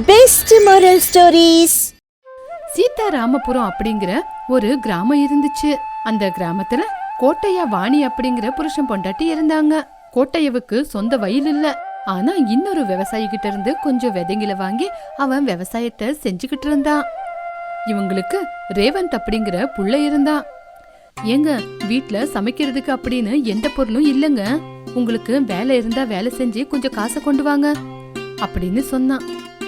Best moral stories. சீதாராமபுரம் அப்படிங்கிற ஒரு கிராமம் இருந்துச்சு. அந்த கிராமத்துல கோட்டையா வாணி அப்படிங்கிற புருஷன் பொண்டாட்டி இருந்தாங்க. கோட்டையவுக்கு சொந்த வயல் இல்ல. ஆனா இன்னொரு விவசாயி கிட்ட இருந்து கொஞ்சம் விதைங்களை வாங்கி அவன் விவசாயத்தை செஞ்சுக்கிட்டு இருந்தான். இவங்களுக்கு ரேவந்த் அப்படிங்கிற புள்ள இருந்தான். ஏங்க வீட்ல சமைக்கிறதுக்கு அப்படின்னு எந்த பொருளும் இல்லங்க, உங்களுக்கு வேலை இருந்தா வேலை செஞ்சு கொஞ்சம் காசை கொண்டு வாங்க அப்படின்னு சொன்னான்.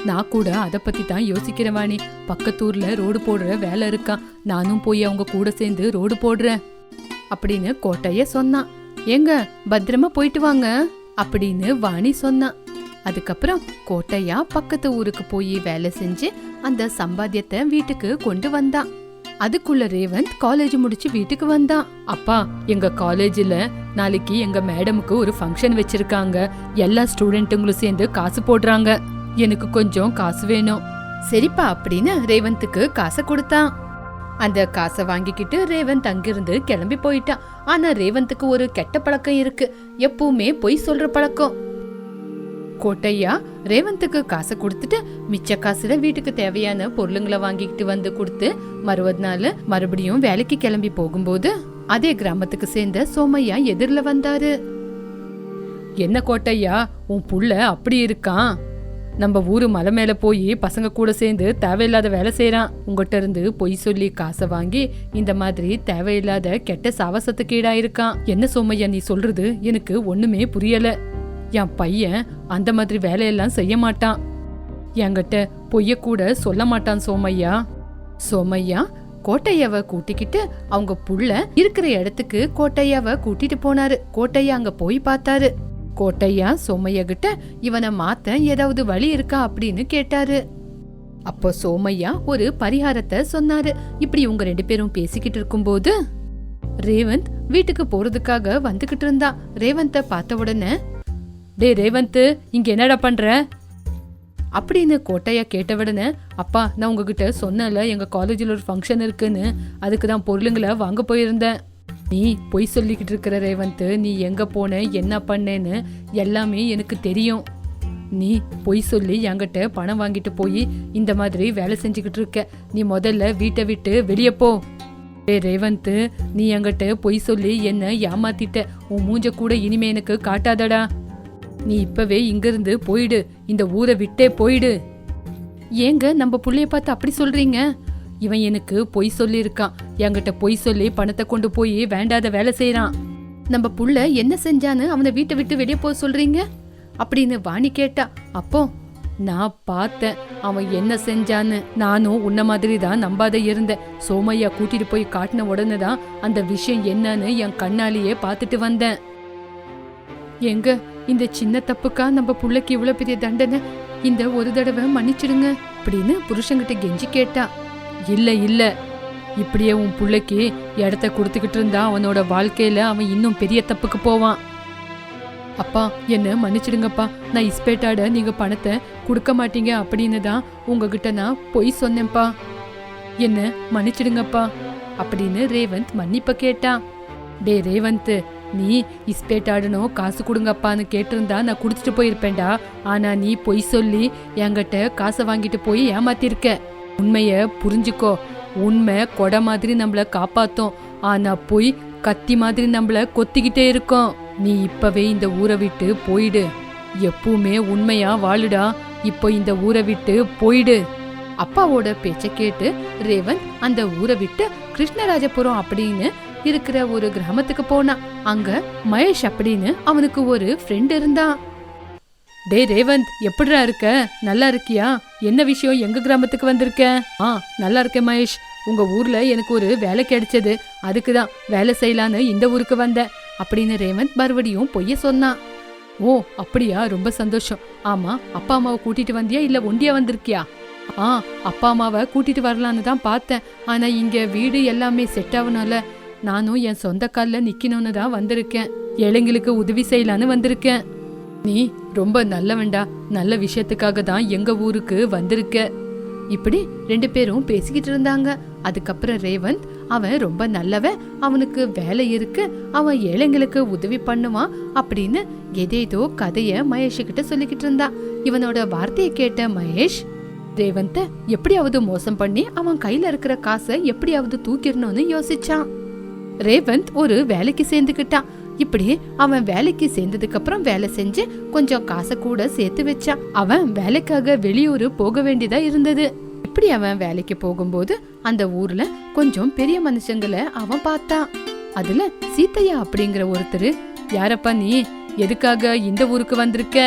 நான் கூட அதை பத்தி தான் யோசிக்கிறேன் வாணி. பக்கத்தூர்ல ரோடு போடுற வேலை இருக்கா, நானும் போய் அவங்க கூட சேர்ந்து ரோடு போடுறேன் அப்படின்னு கோட்டைய சொன்னான். ஏங்க பத்திரமா போயிட்டு வாங்க அப்படின்னு வாணி சொன்னான். அதுக்கப்புறம் கோட்டையா பக்கத்து ஊருக்கு போய் வேலை செஞ்சு அந்த சம்பாத்தியத்தை வீட்டுக்கு கொண்டு வந்தான். அதுக்குள்ள ரேவந்த் காலேஜ் முடிச்சு வீட்டுக்கு வந்தான். அப்பா, எங்க காலேஜ்ல நாளைக்கு எங்க மேடமுக்கு ஒரு ஃபங்க்ஷன் வச்சிருக்காங்க. எல்லா ஸ்டூடெண்ட்டுங்களும் சேர்ந்து காசு போடுறாங்க, எனக்கு கொஞ்சம் காசு வேணும். சரிப்பா அப்படின்னு ரேவந்துக்கு காசை கொடுத்தான். அந்த காசை வாங்கிக்கிட்டு ரேவந்த் அங்கிருந்து கிளம்பி போயிட்டான். ஆனா ரேவந்துக்கு ஒரு கெட்ட பழக்கம் இருக்கு, எப்பவுமே பொய் சொல்ற பழக்கம். கோட்டையா ரேவந்துக்கு காசை கொடுத்துட்டு மிச்ச காசுல வீட்டுக்கு தேவையான பொருளுங்களை வாங்கிக்கிட்டு வந்து கொடுத்து மறுபடி நாள் மறுபடியும் வேலைக்கு கிளம்பி போகும்போது அதே கிராமத்துக்கு சேர்ந்த சோமையா எதிரில வந்தாரு. என்ன கோட்டையா, உன் புள்ள அப்படி இருக்கான்? நம்ம ஊரு மலை மேல போய் பசங்க கூட சேர்ந்து தேவையில்லாத வேலை செய்யறான். உங்ககிட்ட இருந்து பொய் சொல்லி காசை வாங்கி இந்த மாதிரி தேவையில்லாத கெட்ட சாவசத்துக்கு ஈடாயிருக்கான். என்ன சோமையா நீ சொல்றது? எனக்கு ஒண்ணுமே புரியல. என் பையன் அந்த மாதிரி வேலையெல்லாம் செய்ய மாட்டான், என்கிட்ட பொய்ய கூட சொல்ல மாட்டான் சோமையா. சோமையா கோட்டையாவ கூட்டிக்கிட்டு அவங்க புள்ள இருக்கிற இடத்துக்கு கோட்டையாவ கூட்டிட்டு போனாரு. கோட்டையா அங்க போய் பார்த்தாரு. கோட்டையா சோமையா கிட்ட இவனை மாத்த ஏதாவது வழி இருக்கா அப்படின்னு கேட்டாரு. அப்போ சோமையா ஒரு பரிகாரத்தை சொன்னாரு. இப்படி உங்க ரெண்டு பேரும் பேசிக்கிட்டு இருக்கும்போது ரேவந்த் வீட்டுக்கு போறதுக்காக வந்துகிட்டு இருந்தான். ரேவந்த பார்த்த உடனே, டே ரேவந்த், இங்க என்னடா பண்ற அப்படின்னு கோட்டையா கேட்ட உடனே, அப்பா நான் உங்ககிட்ட சொன்னல எங்க காலேஜில் ஒரு ஃபங்க்ஷன் இருக்குன்னு, அதுக்கு தான் பொருளுங்களை வாங்க போயிருந்தேன். நீ பொய் சொல்லிக்கிட்டு இருக்கிற ரேவந்த், நீ எங்க போன என்ன பண்ணேன்னு எல்லாமே எனக்கு தெரியும். நீ பொய் சொல்லி என்கிட்ட பணம் வாங்கிட்டு போய் இந்த மாதிரி வேலை செஞ்சுக்கிட்டு இருக்க. நீ முதல்ல வீட்டை விட்டு வெளியே போ. டே ரேவந்த், நீ என்கிட்ட பொய் சொல்லி என்ன ஏமாத்திட்ட. உன் மூஞ்ச கூட இனிமே எனக்கு காட்டாதடா. நீ இப்பவே இங்கிருந்து போயிடு, இந்த ஊரை விட்டே போயிடு. ஏங்க நம்ம புள்ளைய பார்த்து அப்படி சொல்றீங்க? இவன் எனக்கு பொய் சொல்லி இருக்கான். என்கிட்ட பொய் சொல்லி பணத்தை கொண்டு போய் வேண்டாத வேலை செய்யறான். நம்ம புள்ள என்ன செஞ்சான்னு அவனை வீட்டை விட்டு வெளியே போக சொல்றீங்க அப்படின்னு வாணி கேட்டா. அப்போ நான் பார்த்தேன் அவன் என்ன செஞ்சான்னு. நானும் உன்ன மாதிரி தான் நம்பாத இருந்தேன். சோமையா கூட்டிட்டு போய் காட்டின உடனே தான் அந்த விஷயம் என்னன்னு என் கண்ணாலேயே பார்த்துட்டு வந்தேன். எங்க இந்த சின்ன தப்புக்கா நம்ம புள்ளைக்கு இவ்வளவு பெரிய தண்டனை? இந்த ஒரு தடவை மன்னிச்சிடுங்க அப்படின்னு புருஷங்கிட்ட கெஞ்சி கேட்டா. இல்ல இல்ல, இப்படியே உன் புள்ளைக்கு இடத்த கொடுத்துக்கிட்டு இருந்தா அவனோட வாழ்க்கையில அவன் இன்னும் பெரிய தப்புக்கு போவான். அப்பா என்ன மன்னிச்சிடுங்கப்பா, நான் இஸ்பேட்டாட நீங்க பணத்தை கொடுக்க மாட்டீங்க அப்படின்னு தான் உங்ககிட்ட நான் பொய் சொன்னேன்ப்பா, என்ன மன்னிச்சிடுங்கப்பா அப்படின்னு ரேவந்த் மன்னிப்ப கேட்டான். டே ரேவந்த், நீ இஸ்பேட் ஆடணும் காசு கொடுங்கப்பான்னு கேட்டிருந்தா நான் குடிச்சிட்டு போயிருப்பேன்டா. ஆனா நீ பொய் சொல்லி என்கிட்ட காசை வாங்கிட்டு போய் ஏமாத்திருக்க. உண்மைய புரிஞ்சுக்கோ. உண்மை கொடை மாதிரி நம்மள காப்பாத்தும், ஆனா பொய் கத்தி மாதிரி நம்மள கொத்திக்கிட்டே இருக்கோம். நீ இப்பவே இந்த ஊரை விட்டு போயிடு. எப்பவுமே உண்மையா வாழுடா. இப்போ இந்த ஊரை விட்டு போயிடு. அப்பாவோட பேச்ச கேட்டு ரேவந்த் அந்த ஊரை விட்டு கிருஷ்ணராஜபுரம் அப்படின்னு இருக்கிற ஒரு கிராமத்துக்கு போனான். அங்க மகேஷ் அப்படின்னு அவனுக்கு ஒரு ஃப்ரெண்ட் இருந்தான். டே ரேவந்த், எப்படிடா இருக்க? நல்லா இருக்கியா? என்ன விஷயம் எங்க கிராமத்துக்கு வந்திருக்க? நல்லா இருக்கேன் மகேஷ். உங்க ஊர்ல எனக்கு ஒரு வேலை கிடைச்சது, அதுக்குதான் வேலை செய்யலான்னு இந்த ஊருக்கு வந்தேன் அப்படின்னு ரேவந்த் மறுபடியும் பொய்ய சொன்னான். ஓ அப்படியா, ரொம்ப சந்தோஷம். ஆமா, அப்பா அம்மாவை கூட்டிட்டு வந்தியா இல்ல ஒண்டியா வந்திருக்கியா? அப்பா அம்மாவை கூட்டிட்டு வரலான்னு தான் பார்த்தேன். ஆனா இங்க வீடு எல்லாமே செட் ஆகுனால நானும் என் சொந்த கால்ல நிக்கணும்னு தான் வந்திருக்கேன். ஏழைங்களுக்கு உதவி செய்யலான்னு வந்திருக்கேன். நீ ரொம்ப நல்லவன்டா, நல்ல விஷயத்துக்காக தான் எங்க ஊருக்கு வந்திருக்க. இப்படி ரெண்டு பேரும் பேசிக்கிட்டு இருந்தாங்க. அதுக்கப்புறம் ரேவந்த், அவன் ரொம்ப நல்லவன், அவனுக்கு வேலை இருக்கு, அவன் ஏழைங்களுக்கு உதவி பண்ணுவான் அப்படின்னு ஏதேதோ கதைய மகேஷ் கிட்ட சொல்லிக்கிட்டு இருந்தான். இவனோட வார்த்தையை கேட்ட மகேஷ், ரேவந்த எப்படியாவது மோசம் பண்ணி அவன் கையில இருக்கிற காசை எப்படியாவது தூக்கிடணும்னு யோசிச்சான். ரேவந்த் ஒரு வேலைக்கு சேர்ந்துக்கிட்டான். இப்படி அவன் வேலைக்கு சேர்ந்ததுக்கு அப்புறம் வேலை செஞ்சு கொஞ்சம் காசை கூட சேர்த்து வச்சான். அவன் வேலைக்காக வெளியூர் போக வேண்டியதா இருந்தது. இப்படி அவன் வேலைக்கு போகும்போது அந்த ஊர்ல கொஞ்சம் பெரிய மனுஷங்களை அவன் பார்த்தான். அதுல சீத்தையா அப்படிங்கிற ஒருத்தர், யாரப்பா நீ, எதுக்காக இந்த ஊருக்கு வந்திருக்க?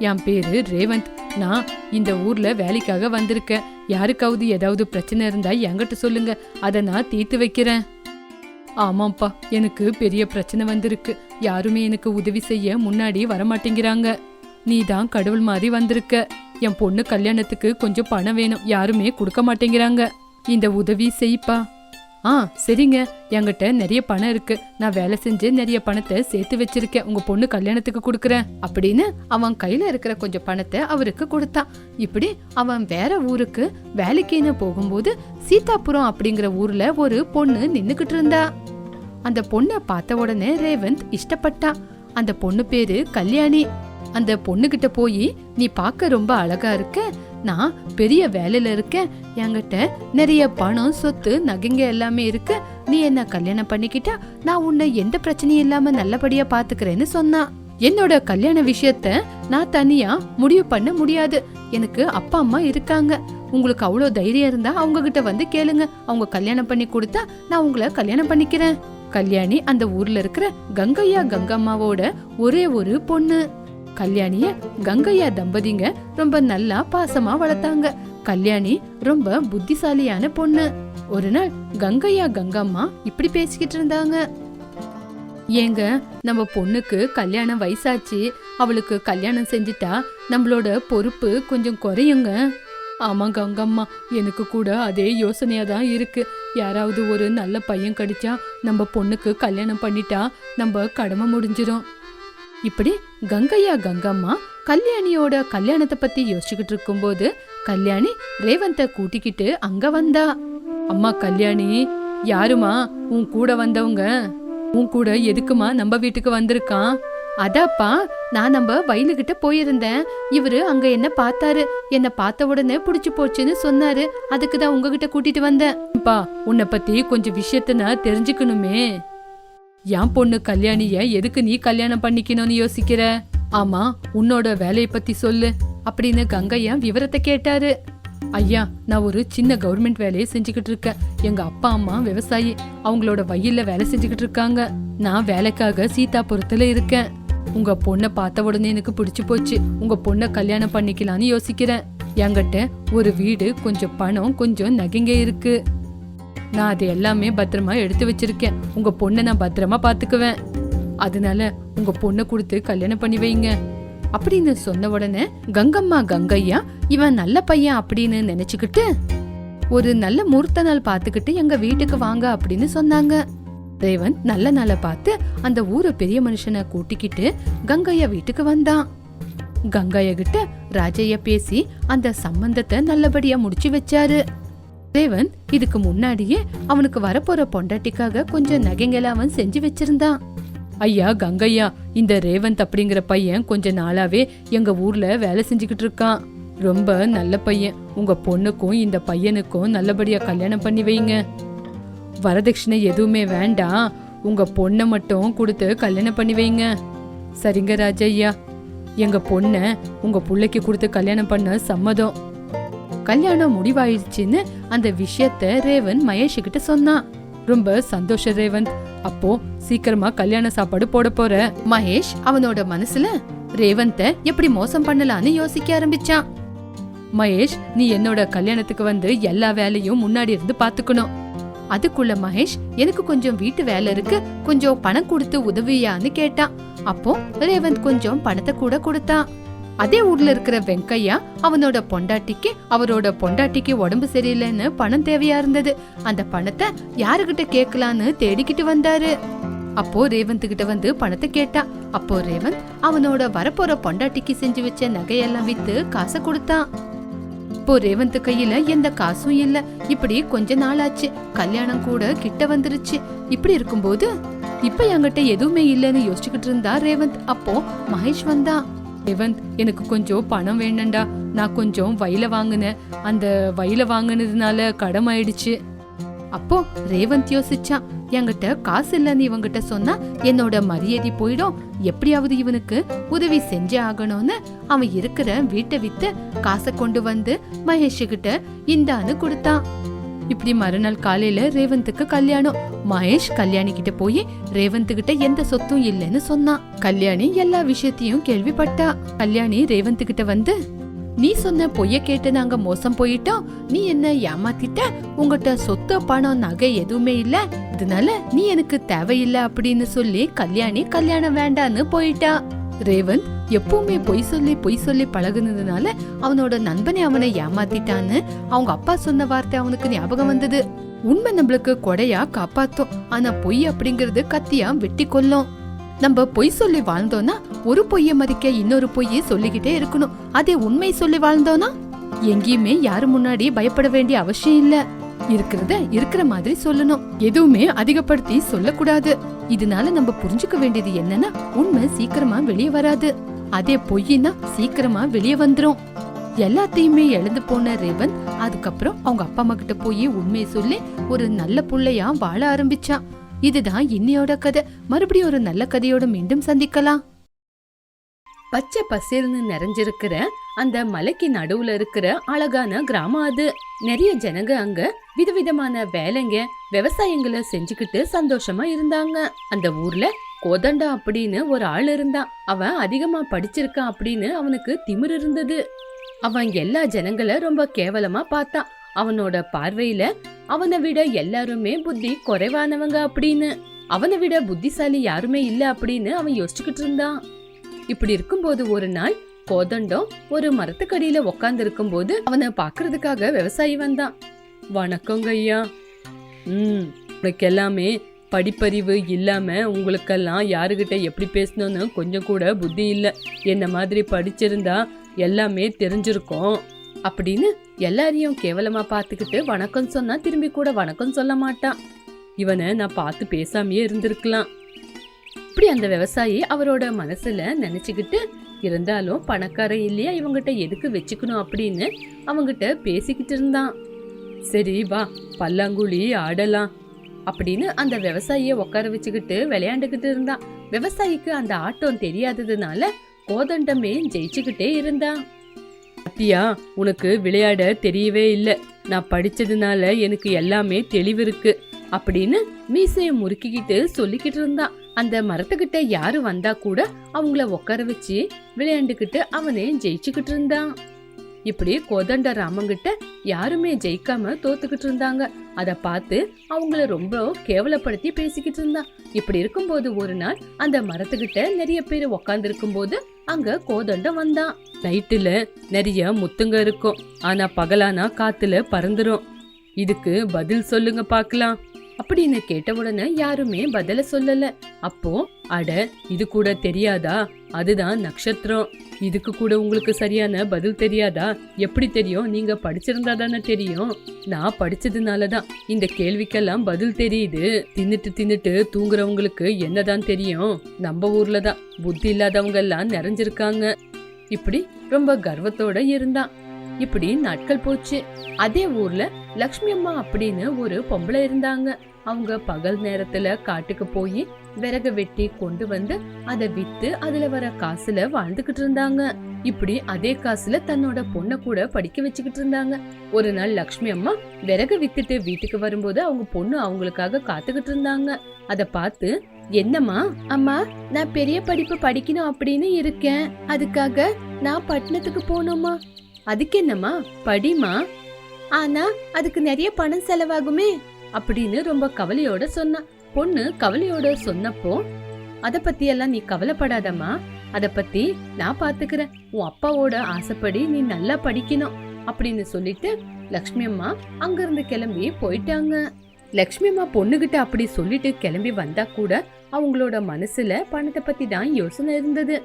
என் பேரு ரேவந்த், நான் இந்த ஊர்ல வேலைக்காக வந்திருக்கேன். யாருக்காவது ஏதாவது பிரச்சனை இருந்தா என்கிட்ட சொல்லுங்க, அதை நான் தீர்த்து வைக்கிறேன். ஆமாப்பா, எனக்கு பெரிய பிரச்சனை வந்திருக்கு. யாருமே எனக்கு உதவி செய்ய முன்னாடி வரமாட்டேங்கிறாங்க. நீ தான் கடவுள் மாதிரி வந்திருக்க. என் பொண்ணு கல்யாணத்துக்கு கொஞ்சம் பணம் வேணும், யாருமே கொடுக்க மாட்டேங்கிறாங்க. இந்த உதவி செய்ப்பா. சரிங்க, என்கிட்ட நிறைய பணம் இருக்கு. நான் வேலை செஞ்சு நிறைய பணத்தை சேர்த்து வச்சிருக்கேன். உங்க பொண்ணு கல்யாணத்துக்கு கொடுக்கறேன் அப்படின்னு அவன் கையில இருக்கிற கொஞ்சம் பணத்தை அவருக்கு கொடுத்தான். இப்படி அவன் வேற ஊருக்கு வேலைக்குன்னு போகும்போது சீதாபுரம் அப்படிங்கிற ஊர்ல ஒரு பொண்ணு நின்னுகிட்டு இருந்தா. அந்த பொண்ணை பார்த்த உடனே ரேவந்த் இஷ்டப்பட்டான். அந்த பொண்ணு பேரு கல்யாணி. அந்த பொண்ணுகிட்ட போய், நீ பார்க்க ரொம்ப அழகா இருக்க, நான் பெரிய வேலையில இருக்கேன், என்கிட்ட நிறைய பணம் சொத்து நகைங்க எல்லாமே இருக்கு, நீ என்ன கல்யாணம் பண்ணிக்கிட்டா நான் உன்னை எந்த பிரச்சனையும் இல்லாம நல்லபடியா பாத்துக்கிறேன்னு சொன்னா. என்னோட கல்யாண விஷயத்த நான் தனியா முடிவு பண்ண முடியாது. எனக்கு அப்பா அம்மா இருக்காங்க. உங்களுக்கு அவ்வளவு தைரியம் இருந்தா அவங்க கிட்ட வந்து கேளுங்க. அவங்க கல்யாணம் பண்ணி கொடுத்தா நான் உங்களை கல்யாணம் பண்ணிக்கிறேன். கல்யாணி அந்த ஊர்ல இருக்கிற கங்கையா கங்கம்மாவோட ஒரே ஒரு பொண்ணு. கல்யாணிய கங்கையா தம்பதிங்க ரொம்ப நல்லா பாசமா வளர்த்தாங்க. கல்யாணி ரொம்ப புத்திசாலியான பொண்ணு. ஒரு நாள் கங்கையா கங்கம்மா இப்படி பேசிக்கிட்டு இருந்தாங்க. ஏங்க, நம்ம பொண்ணுக்கு கல்யாணம் வயசாச்சு, அவளுக்கு கல்யாணம் செஞ்சுட்டா நம்மளோட பொறுப்பு கொஞ்சம் குறையுங்க. ஆமா கங்கம்மா, எனக்கு கூட அதே யோசனையா தான் இருக்கு. யாராவது ஒரு நல்ல பையன் கிடைச்சா நம்ம பொண்ணுக்கு கல்யாணம் பண்ணிட்டா நம்ம கடமை முடிஞ்சிடும். இப்படி கங்கையா கங்கம்மா கல்யாணியோட கல்யாணத்தை பத்தி யோசிச்சுக்கிட்டு இருக்கும்போது கல்யாணி ரேவந்த கூட்டிக்கிட்டு அங்க வந்தா. அம்மா கல்யாணி, யாருமா உன் கூட வந்தவங்க? உன் கூட எதுக்குமா நம்ம வீட்டுக்கு வந்திருக்கான்? அதாப்பா, நான் நம்ம வயலுகிட்ட போயிருந்தேன். இவரு அங்க என்ன பார்த்தாரு. என்ன பார்த்த உடனே புடிச்சு போச்சுன்னு சொன்னாரு. அதுக்குதான் உங்ககிட்ட கூட்டிட்டு வந்தேன். உன்னை பத்தி கொஞ்சம் விஷயத்த நான் தெரிஞ்சுக்கணுமே. என் பொண்ணு கல்யாணிய எதுக்கு நீ கல்யாணம் பண்ணிக்கணும்னு யோசிக்கிற? ஆமா, உன்னோட வேலையை பத்தி சொல்லு அப்படின்னு கங்கையா விவரத்தை கேட்டாரு. ஐயா, நான் ஒரு சின்ன கவர்மெண்ட் வேலையை செஞ்சுக்கிட்டு இருக்கேன். எங்க அப்பா அம்மா விவசாயி, அவங்களோட வயல்ல வேலை செஞ்சுக்கிட்டு இருக்காங்க. நான் வேலைக்காக சீதாபுரத்துல இருக்கேன். உங்க பொண்ணை பார்த்த உடனே எனக்கு பிடிச்சு போச்சு. உங்க பொண்ணை கல்யாணம் பண்ணிக்கலான்னு யோசிக்கிறேன். என்கிட்ட ஒரு வீடு, கொஞ்சம் பணம், கொஞ்சம் நகைங்க இருக்கு. நான் அது எல்லாமே பத்திரமா எடுத்து வச்சிருக்கேன். உங்க பொண்ணை நான் பத்திரமா பாத்துக்குவேன். அதனால உங்க பொண்ணை கொடுத்து கல்யாணம் பண்ணி வைங்க அப்படின்னு சொன்ன உடனே கங்கம்மா கங்கையா இவன் நல்ல பையன் அப்படின்னு நினைச்சுக்கிட்டு ஒரு நல்ல முகூர்த்த நாள் பாத்துக்கிட்டு எங்க வீட்டுக்கு வாங்க அப்படின்னு சொன்னாங்க. ரேவந்த் நல்ல நாளை பார்த்து அந்த ஊரை பெரிய மனுஷனை கூட்டிக்கிட்டு கங்கையா வீட்டுக்கு வந்தான். கங்கையா கிட்ட ராஜையா பேசி அந்த சம்பந்தத்தை நல்லபடியா முடிச்சு வச்சாரு. ரேவந்த் இதுக்கு முன்னாடியே அவனுக்கு வரப்போற பொண்டாட்டிக்காக கொஞ்சம் நகைங்களை அவன் செஞ்சு வச்சிருந்தான். ஐயா கங்கையா, இந்த ரேவந்த் அப்படிங்கிற பையன் கொஞ்ச நாளாவே எங்க ஊர்ல வேலை செஞ்சுக்கிட்டு இருக்கான். ரொம்ப நல்ல பையன். உங்க பொண்ணுக்கும் இந்த பையனுக்கும் நல்லபடியா கல்யாணம் பண்ணி வைங்க. வரதட்சணை எதுவுமே வேண்டாம், உங்க பொண்ணை மட்டும் கொடுத்து கல்யாணம் பண்ணி வைங்க. சரிங்க ராஜையா, எங்க பொண்ணை உங்க புள்ளைக்கு கொடுத்து கல்யாணம் பண்ண சம்மதம். கல்யாணம் முடிவாயிடுச்சுன்னு அந்த விஷயத்த ரேவந்த் மகேஷ் கிட்ட சொன்னான். ரொம்ப சந்தோஷம் ரேவந்த், அப்போ சீக்கிரமா கல்யாண சாப்பாடு போட போற. மகேஷ் அவனோட மனசுல ரேவந்த எப்படி மோசம் பண்ணலான்னு யோசிக்க ஆரம்பிச்சான். மகேஷ், நீ என்னோட கல்யாணத்துக்கு வந்து எல்லா வேலையும் முன்னாடி இருந்து பாத்துக்கணும். அதுக்குள்ள மகேஷ், எனக்கு கொஞ்சம் வீட்டு வேலை இருக்கு, கொஞ்சம் பணம் கொடுத்து உதவியான்னு கேட்டான். அப்போ ரேவந்த் கொஞ்சம் பணத்தை கூட கொடுத்தான். அதே ஊர்ல இருக்கிற வெங்கையா அவரோட பொண்டாட்டிக்கு உடம்பு சரியில்லைன்னு பணம் தேவையா இருந்தது. அந்த பணத்தை யாருகிட்ட கேட்கலான்னு தேடிக்கிட்டு வந்தாரு. அப்போ ரேவந்த் கிட்ட வந்து பணத்தை கேட்டா. அப்போ ரேவந்த் அவனோட வரப்போற பொண்டாட்டிக்கு செஞ்சு வச்ச நகையெல்லாம் வித்து காசை கொடுத்தான். இப்போ ரேவந்த் கையில எந்த காசும் இல்ல. இப்படி கொஞ்ச நாள் ஆச்சு. கல்யாணம் கூட கிட்ட வந்துருச்சு. இப்படி இருக்கும்போது இப்ப என்கிட்ட எதுவுமே இல்லன்னு யோசிச்சுக்கிட்டு இருந்தா ரேவந்த். அப்போ மகேஷ் வந்தான். ரேவந்த், எனக்கு கொஞ்சம் பணம் வேணும்டா. நான் கொஞ்சம் வயல வாங்கினேன். அந்த வயல வாங்கினதுனால கடன் ஆயிடுச்சு. அப்போ ரேவந்த் யோசிச்சான், என்கிட்ட காசு இல்லன்னு இவங்கிட்ட சொன்னா என்னோட மரியாதை போயிடும். எப்படியாவது இவனுக்கு உதவி செஞ்சே ஆகணும்னு அவன் இருக்கிற வீட்டை வித்து காசை கொண்டு வந்து மகேஷ் கிட்ட இந்தான்னு கொடுத்தான். இப்படி மறுநாள் காலையில ரேவந்துக்கு கல்யாணம். மகேஷ் கல்யாணி கிட்ட போய் ரேவந்த் கிட்ட எந்த சொத்தும் இல்லைன்னு சொன்னான். கல்யாணி எல்லா விஷயத்தையும் கேள்விப்பட்டா. கல்யாணி ரேவந்த் கிட்ட வந்து, நீ சொன்ன பொய்ய கேட்டு நாங்க மோசம் போயிட்டோம். நீ என்ன ஏமாத்திட்ட. உங்ககிட்ட சொத்து பணம் நகை எதுவுமே இல்ல. இதனால நீ எனக்கு தேவையில்லை அப்படின்னு சொல்லி கல்யாணி கல்யாணம் வேண்டான்னு போயிட்டா. ரேவந்த் எப்பவுமே பொய் சொல்லி பழகுனதுனால அவனோட நண்பனை அவனை ஏமாத்திட்டான்னு அவங்க அப்பா சொன்ன வார்த்தை அவனுக்கு ஞாபகம் வந்தது. உண்மை நம்மளுக்கு கொடையா காப்பாத்தும், ஆனா பொய் அப்படிங்கறது கத்தியா வெட்டி கொல்லும். நம்ம பொய் சொல்லி வாழ்ந்தோம்னா ஒரு பொய்ய மதிக்க இன்னொரு பொய்ய சொல்லிக்கிட்டே இருக்கணும். அதே உண்மை சொல்லி வாழ்ந்தோம்னா எங்கேயுமே யாரு முன்னாடி பயப்பட வேண்டிய அவசியம் இல்ல. இருக்கிறத இருக்கிற மாதிரி சொல்லணும். எதுவுமே அதிகப்படுத்தி சொல்லக்கூடாது. இதனால நம்ம புரிஞ்சுக்க வேண்டியது என்னன்னா, உண்மை சீக்கிரமா வெளியே வராது. அதே பொய்னா சீக்கிரமா வெளியே வந்துரும். எல்லாத்தையுமே இழந்து போன ரேவந்த் அதுக்கப்புறம் அவங்க அப்பா அம்மா கிட்ட போய் உண்மையை சொல்லி ஒரு நல்ல புள்ளையா வாழ ஆரம்பிச்சான். இதுதான் இன்னையோட கதை. மறுபடியும் ஒரு நல்ல கதையோட மீண்டும் சந்திக்கலாம். பச்சை பசேல்னு நிறைஞ்சிருக்கிற அந்த மலைக்கு நடுவுல இருக்கிற அழகான கிராமம் அது. நிறைய ஜனங்க அங்க விதவிதமான வேலைங்க விவசாயங்களை செஞ்சுக்கிட்டு சந்தோஷமா இருந்தாங்க. அந்த ஊர்ல கோதண்டா அப்படின்னு ஒரு ஆள் இருந்தான். அவன் அதிகமா படிச்சிருக்கான் அப்படின்னு அவனுக்கு திமிரு இருந்தது. அவன் எல்லா ஜனங்களை ரொம்ப கேவலமா பார்த்தான். அவனோட பார்வையில அவனை விட எல்லாருமே புத்தி குறைவானவங்க அப்படின்னு, அவனை விட புத்திசாலி யாருமே இல்ல அப்படின்னு அவன் யோசிச்சுக்கிட்டு இருந்தான். இப்படி இருக்கும்போது ஒரு நாள் கோதண்டம் ஒரு மரத்துக்கடியில உக்காந்து இருக்கும் போது அவனை பாக்குறதுக்காக விவசாயி வந்தான். வணக்கங்க ஐயா. உனக்கு எல்லாமே படிப்பறிவு இல்லாம உங்களுக்கெல்லாம் யாருகிட்ட எப்படி பேசணும்னு கொஞ்சம் கூட புத்தி இல்ல. என்ன மாதிரி படிச்சிருந்தா எல்லாமே தெரிஞ்சிருக்கும் அப்படின்னு எல்லாரையும் கேவலமா பாத்துக்கிட்டு வணக்கம் சொன்னா திரும்பி கூட வணக்கம் சொல்ல மாட்டான். இவனை நான் பார்த்து பேசாமையே இருந்திருக்கலாம். இப்படி அந்த விவசாயி அவரோட மனசுல நினைச்சுக்கிட்டு, இருந்தாலும் பணக்காரன் இல்லையா இவங்கிட்ட எதுக்கு வச்சுக்கணும் அப்படின்னு அவங்கிட்ட பேசிக்கிட்டு இருந்தான். சரி வா பல்லாங்குழி ஆடலாம் அப்படின்னு அந்த விவசாயிய உட்கார வச்சுக்கிட்டு விளையாண்டுகிட்டு இருந்தான். விவசாயிக்கு அந்த ஆட்டம் தெரியாததுனால கோதண்டமே ஜெயிச்சுக்கிட்டே இருந்தான். அத்தியா, உனக்கு விளையாட தெரியவே இல்லை. நான் படிச்சதுனால எனக்கு எல்லாமே தெளிவு இருக்கு அப்படின்னு மீசைய முறுக்கிக்கிட்டு சொல்லிக்கிட்டு இருந்தான். அந்த மரத்துக்கிட்ட யாரு வந்தா கூட அவங்கள உட்கார வச்சு விளையாண்டுக்கிட்டு அவனே ஜெயிச்சுக்கிட்டு இருந்தான். இப்படி கோதண்ட ராமங்கிட்ட யாருமே ஜெயிக்காம தோத்துக்கிட்டு இருந்தாங்க. அத பார்த்து அவங்கள ரொம்ப கேவலப்படுத்தி பேசிக்கிட்டு இருந்தான். இப்படி இருக்கும்போது ஒரு நாள் அந்த மரத்துக்கிட்ட நிறைய பேர் உக்காந்து இருக்கும் போது அங்க கோதண்டம் வந்தான். நைட்டுல நிறைய முத்துங்க இருக்கும், ஆனா பகலானா காத்துல பறந்துரும். இதுக்கு பதில் சொல்லுங்க பாக்கலாம் அப்படின்னு கேட்ட உடனே யாருமே பதில சொல்லல. அப்போ அட இது கூட தெரியாதா, அதுதான் நட்சத்திரம். இதுக்கு கூட உங்களுக்கு சரியான பதில் தெரியாதா? எப்படி தெரியும்? நீங்க படிச்சிருந்தா தானே தெரியும். நான் படிச்சதுனாலதான் இந்த கேள்விக்கெல்லாம் பதில் தெரியுது. தின்னுட்டு தூங்குறவங்களுக்கு என்னதான் தெரியும்? நம்ம ஊர்லதான் புத்தி இல்லாதவங்க எல்லாம் நிறைஞ்சிருக்காங்க. இப்படி ரொம்ப கர்வத்தோட இருந்தான். இப்படி நாட்கள் போச்சு. அதே ஊர்ல லக்ஷ்மி அம்மா அப்படின்னு ஒரு பொம்பளை இருந்தாங்க. அவங்க பகல் நேரத்துல காட்டுக்கு போய் விறகு வெட்டி கொண்டு வந்து அதை வித்து அதுல வர காசுல வாழ்ந்துகிட்டு இருந்தாங்க. இப்படி அதே காசுல தன்னோட பொண்ணை கூட படிக்க வச்சுக்கிட்டு இருந்தாங்க. ஒரு நாள் லக்ஷ்மி அம்மா விறகு வித்துட்டு வீட்டுக்கு வரும்போது அவங்க பொண்ணு அவங்களுக்காக காத்துக்கிட்டு இருந்தாங்க. அத பார்த்து, என்னம்மா? அம்மா, நான் பெரிய படிப்பு படிக்கணும் அப்படின்னு இருக்கேன். அதுக்காக நான் பட்டணத்துக்கு போனோமா? அதுக்கு என்னம்மா, படிமா. ஆனா அதுக்கு நிறைய பணம் செலவாகுமே அப்படின்னு ரொம்ப கவலையோட சொன்னா. பொண்ணு கவலையோட சொன்னப்போ, அத பத்தி எல்லாம் நீ கவலைப்படாதம்மா, அத பத்தி நான் பாத்துக்கிறேன். உன் அப்பாவோட ஆசைப்படி நீ நல்லா படிக்கணும் அப்படின்னு சொல்லிட்டு லக்ஷ்மி அம்மா அங்கிருந்து கிளம்பி போயிட்டாங்க. லக்ஷ்மி அம்மா பொண்ணுகிட்ட அப்படி சொல்லிட்டு கிளம்பி வந்தா கூட அவங்களோட மனசுல பணத்தை பத்தி தான் யோசனை இருந்தது.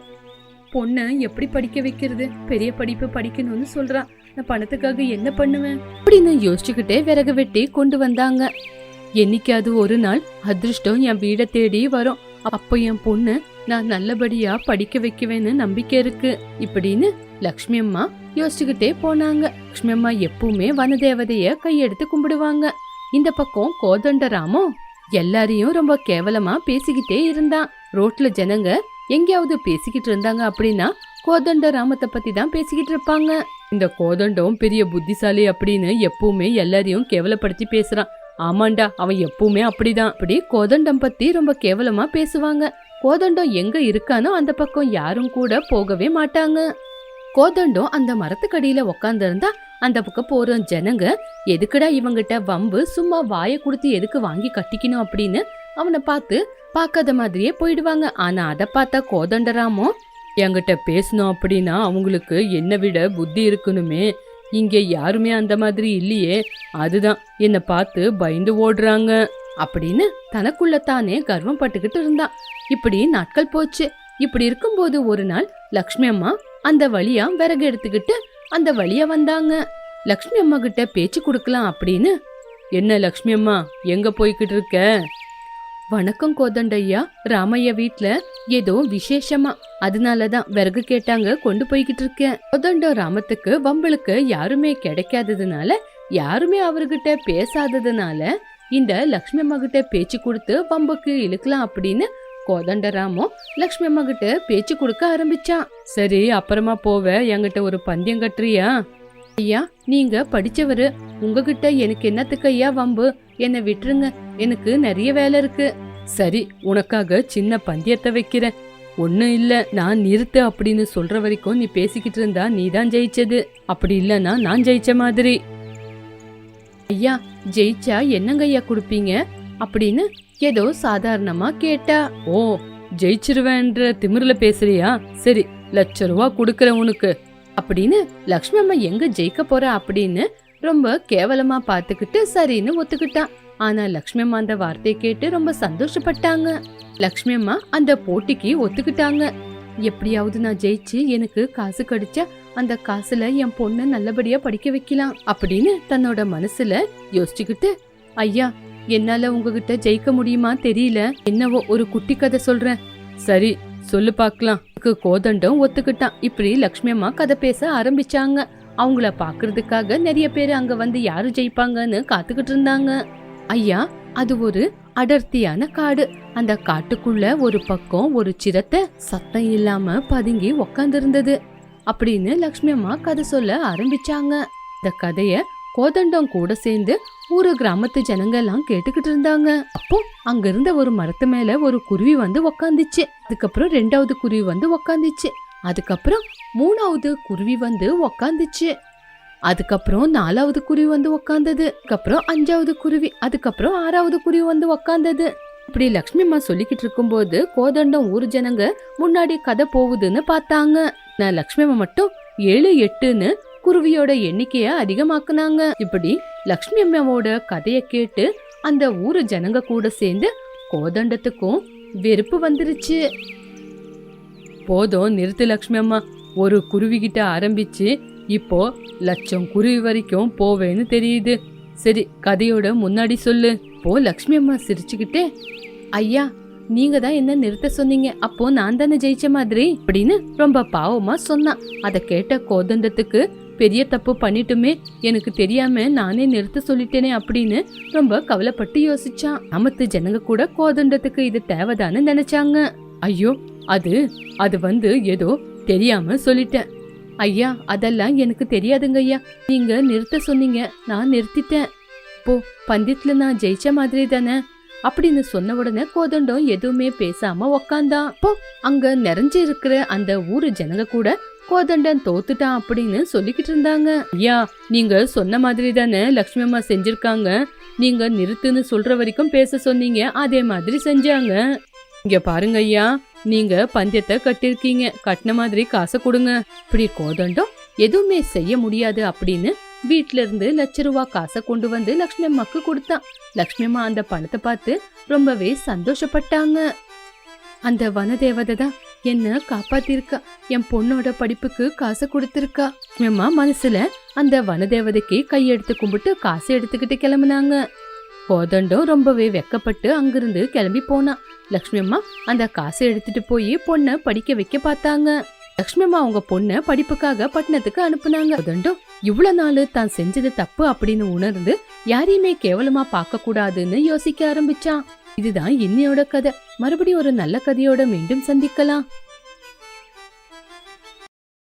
பொண்ணு எப்படி படிக்க வைக்கிறது? பெரிய படிப்பு படிக்கணும்னு சொல்றா, நான் பணத்துக்காக என்ன பண்ணுவேன் அப்படின்னு யோசிச்சுக்கிட்டே விறகு வெட்டி கொண்டு வந்தாங்க. என்னைக்காவது ஒரு நாள் அதிர்ஷ்டம் என் வீடை தேடி வரும். அப்போ என் பொண்ணு நான் நல்லபடியா படிக்க வைக்குவேன்னு நம்பிக்கை இருக்கு இப்படின்னு லக்ஷ்மி அம்மா யோசிச்சுக்கிட்டே போனாங்க. லக்ஷ்மி அம்மா எப்பவுமே வனதேவதைய கையெடுத்து கும்பிடுவாங்க. இந்த பக்கம் கோதண்டராமோ எல்லாரையும் ரொம்ப கேவலமா பேசிக்கிட்டே இருந்தான். ரோட்ல ஜனங்க எங்கேயாவது பேசிக்கிட்டு இருந்தாங்க அப்படின்னா கோதண்டராமத்தை பத்தி தான் பேசிக்கிட்டு இருப்பாங்க. இந்த கோதண்டம் பெரிய புத்திசாலி அப்படின்னு எப்பவுமே எல்லாரையும் கேவலப்படுத்தி பேசுறான். ஆமாண்டா, அவன் எப்பவுமே அப்படிதான். அப்படி கோதண்டம் பத்தி ரொம்ப கேவலமா பேசுவாங்க. கோதண்டம் எங்க இருக்கானோ அந்த பக்கம் யாரும் கூட போகவே மாட்டாங்க. கோதண்டம் அந்த மரத்துக்கடியில உக்காந்துருந்தா அந்த பக்கம் போற ஜனங்க எதுக்குடா இவங்கிட்ட வம்பு, சும்மா வாயை கொடுத்து எதுக்கு வாங்கி கட்டிக்கணும் அப்படின்னு அவனை பார்த்து பார்க்காத மாதிரியே போயிடுவாங்க. ஆனா அதை பார்த்தா கோதண்டராமோ, என்கிட்ட பேசணும் அப்படின்னா அவங்களுக்கு என்ன விட புத்தி இருக்கணுமே, இங்க யாருமே அந்த மாதிரி இல்லையே, அதுதான் என்னை பார்த்து பயந்து ஓடுறாங்க அப்படின்னு தனக்குள்ள தானே கர்வம் பட்டுக்கிட்டு இருந்தான். இப்படி நாட்கள் போச்சு. இப்படி இருக்கும்போது ஒரு நாள் லக்ஷ்மி அம்மா அந்த வழியா விறகு எடுத்துக்கிட்டு அந்த வழியா வந்தாங்க. லக்ஷ்மி அம்மா கிட்ட பேச்சு கொடுக்கலாம் அப்படின்னு. என்ன லக்ஷ்மி அம்மா, எங்க போய்கிட்டு இருக்க? வணக்கம் கோதண்டையா, ராமையா வீட்ல ஏதோ விசேஷமா, அதனாலதான் விறகு கேட்டாங்க, கொண்டு போய்கிட்டு இருக்கேன். கோதண்டம் ராமத்துக்கு வம்பளுக்கு யாருமே கிடைக்காததுனால, யாருமே அவர்கிட்ட பேசாததுனால இந்த லக்ஷ்மி அம்மா கிட்ட பேச்சு கொடுத்து வம்புக்கு இழுக்கலாம் அப்படின்னு கோதண்டராமோ லக்ஷ்மி அம்மா கிட்ட பேச்சு கொடுக்க ஆரம்பிச்சான். சரி, அப்புறமா போவ, என்கிட்ட ஒரு பந்தயம் கட்டுறியா? ஐயா, நீங்க படிச்சவரு, உங்ககிட்ட எனக்கு என்னத்துக்கு ஐயா வம்பு? என்னை விட்டுருங்க, எனக்கு நிறைய வேலை இருக்கு. சரி, உனக்காக சின்ன பந்தயத்தை வைக்கிறேன். ஒன்னும் இல்ல, நான் நிறுத்து அப்படின்னு சொல்ற வரைக்கும் நீ பேசிக்கிட்டு இருந்தா நீ தான் ஜெயிச்சது, அப்படி இல்லன்னா நான் ஜெயிச்ச மாதிரி. ஐயா, ஜெயிச்சா என்னங்க ஐயா கொடுப்பீங்க அப்படின்னு ஏதோ சாதாரணமா கேட்டா. ஓ, ஜெயிச்சிருவேன்ற திமிர்ல பேசுறியா? சரி, ₹1,00,000 கொடுக்கறேன் உனக்கு அப்படின்னு லக்ஷ்மி அம்மா எங்க ஜெயிக்க போற அப்படின்னு ரொம்ப கேவலமா பாத்துக்கிட்டு சரின்னு ஒத்துக்கிட்டான். ஆனா லக்ஷ்மி அம்மா அந்த வார்த்தையை கேட்டு ரொம்ப சந்தோஷப்பட்டாங்க. லக்ஷ்மி அம்மா அந்த போட்டிக்கு ஒத்துக்கிட்டாங்க. எப்படியாவது நான் ஜெயிச்சு எனக்கு காசு கிடைச்சா அந்த காசுல என் பொண்ணு நல்லபடியா படிக்க வைக்கலாம் அப்படின்னு தன்னோட மனசுல யோசிச்சுக்கிட்டு, ஐயா, என்னால உங்ககிட்ட ஜெயிக்க முடியுமா தெரியல, என்னவோ ஒரு குட்டி கதை சொல்றேன். சரி, சொல்லு பாக்கலாம். கோதண்டம் ஒத்துக்கிட்டான். இப்படி லக்ஷ்மி அம்மா கதை பேச ஆரம்பிச்சாங்க. அவங்கள பாக்குறதுக்காக நிறைய பேரு அங்க வந்து யாரு ஜெயிப்பாங்கன்னு காத்துக்கிட்டு இருந்தாங்க. ஐயா, அது ஒரு அடர்த்தியான காடு. அந்த காட்டுக்குள்ள ஒரு பக்கம் ஒரு சிரத்தை சத்தம் இல்லாம பதுங்கி உக்காந்து இருந்தது அப்படின்னு லக்ஷ்மி அம்மா கதை சொல்ல ஆரம்பிச்சாங்க. இந்த கதைய கோதண்டம் கூட சேர்ந்து ஊரு கிராமத்து ஜனங்க எல்லாம் கேட்டுக்கிட்டு இருந்தாங்க. அப்போ அங்க இருந்த ஒரு மரத்து மேல ஒரு குருவி வந்து உக்காந்துச்சு. அதுக்கப்புறம் 2வது குருவி வந்து உக்காந்துச்சு. அதுக்கப்புறம் 3வது குருவி வந்து உக்காந்துச்சு. அதுக்கப்புறம் 4வது குருவி வந்து உக்காந்தது. அதுக்கப்புறம் 5வது குருவி, அதுக்கப்புறம் 6வது குருவி வந்து உக்காந்தது. இப்படி லக்ஷ்மி அம்மா சொல்லிக்கிட்டு இருக்கும்போது கோதண்டம் ஊரு ஜனங்க முன்னாடி கதை போகுதுன்னு பார்த்தாங்க. நான் லக்ஷ்மி அம்மா மட்டும் 7, 8ன்னு குருவியோட எண்ணிக்கைய அதிகமாக்குனாங்க. இப்படி லக்ஷ்மி அம்மாவோட கதைய கேட்டு அந்த ஊரு ஜனங்க கூட சேர்ந்து கோதண்டத்துக்கும் வெறுப்பு வந்துருச்சு. போதும், நிறுத்து லக்ஷ்மி அம்மா. ஒரு குருவி கிட்ட ஆரம்பிச்சு இப்போ 1,00,000 குருவி வரைக்கும் போவேன்னு தெரியுது. சரி, கதையோட முன்னாடி சொல்லு. போ. லக்ஷ்மி அம்மா சிரிச்சுக்கிட்டே, ஐயா, நீங்க தான் என்ன நிறுத்த சொன்னீங்க, அப்போ நான் தானே ஜெயிச்ச மாதிரி அப்படின்னு ரொம்ப பாவமா சொன்னான். அதை கேட்ட கோதண்டத்துக்கு பெரிய தப்பு பண்ணிட்டுமே, எனக்கு தெரியாம நானே நிறுத்த சொல்லிட்டேனே அப்படின்னு ரொம்ப கவலைப்பட்டு யோசிச்சான். அமத்து ஜனங்க கூட கோதண்டத்துக்கு இது தேவைதான்னு நினைச்சாங்க. ஐயோ, அது வந்து ஏதோ தெரியாம சொல்லிட்டேன் ஐயா, அதெல்லாம் எனக்கு தெரியாதுங்க ஐயா, நீங்க நிறுத்த சொன்னீங்க, நான் நிறுத்திட்டேன். போ, பந்தயத்துல நான் ஜெயிச்ச மாதிரி தானே அப்படின்னு சொன்ன உடனே கோதண்டம் எதுவுமே பேசாம உக்காந்தான். போ, அங்க நிறைஞ்சு இருக்கிற அந்த ஊரு ஜனங்க கூட கோதண்டம் தோத்துட்டான் அப்படின்னு சொல்லிக்கிட்டு இருந்தாங்க. ஐயா, நீங்க சொன்ன மாதிரி தானே லக்ஷ்மி அம்மா செஞ்சிருக்காங்க. நீங்க நிறுத்துன்னு சொல்ற வரைக்கும் பேச சொன்னீங்க, அதே மாதிரி செஞ்சாங்க. இங்க பாருங்க ஐயா, நீங்க பந்தயத்தை கட்டிருக்கீங்க, கட்டின மாதிரி காசை கொடுங்க. இப்படி கோதண்டம் எதுவுமே செய்ய முடியாது அப்படின்னு வீட்ல இருந்து ₹1,00,000 காசை கொண்டு வந்து லக்ஷ்மி அம்மாக்கு கொடுத்தான். லக்ஷ்மி அம்மா அந்த பணத்தை பார்த்து ரொம்பவே சந்தோஷப்பட்டாங்க. அந்த வனதேவதை தான் என்ன காப்பாத்திருக்கா, என் பொண்ணோட படிப்புக்கு காசை கொடுத்திருக்கா. லக்ஷ்மி அம்மா மனசுல அந்த வனதேவதைக்கு கையெடுத்து கும்பிட்டு காசை எடுத்துக்கிட்டு கிளம்புனாங்க. கோதண்டம் ரொம்பவே வெக்கப்பட்டு அங்கிருந்து கிளம்பி போனான். லக்ஷ்மி அம்மா அந்த காசை எடுத்துட்டு போய் பொண்ணை படிக்க வைக்க பார்த்தாங்க. லக்ஷ்மி அம்மா அவங்க பொண்ணை படிப்புக்காக பட்டணத்துக்கு அனுப்புனாங்க. கோதண்டம் இவ்வளவு நாள் தான் செஞ்சது தப்பு அப்படின்னு உணர்ந்து யாரையுமே கேவலமா பார்க்க கூடாதுன்னு யோசிக்க ஆரம்பிச்சான். இதுதான் இன்னையோட கதை. மறுபடியும் ஒரு நல்ல கதையோட மீண்டும் சந்திக்கலாம்.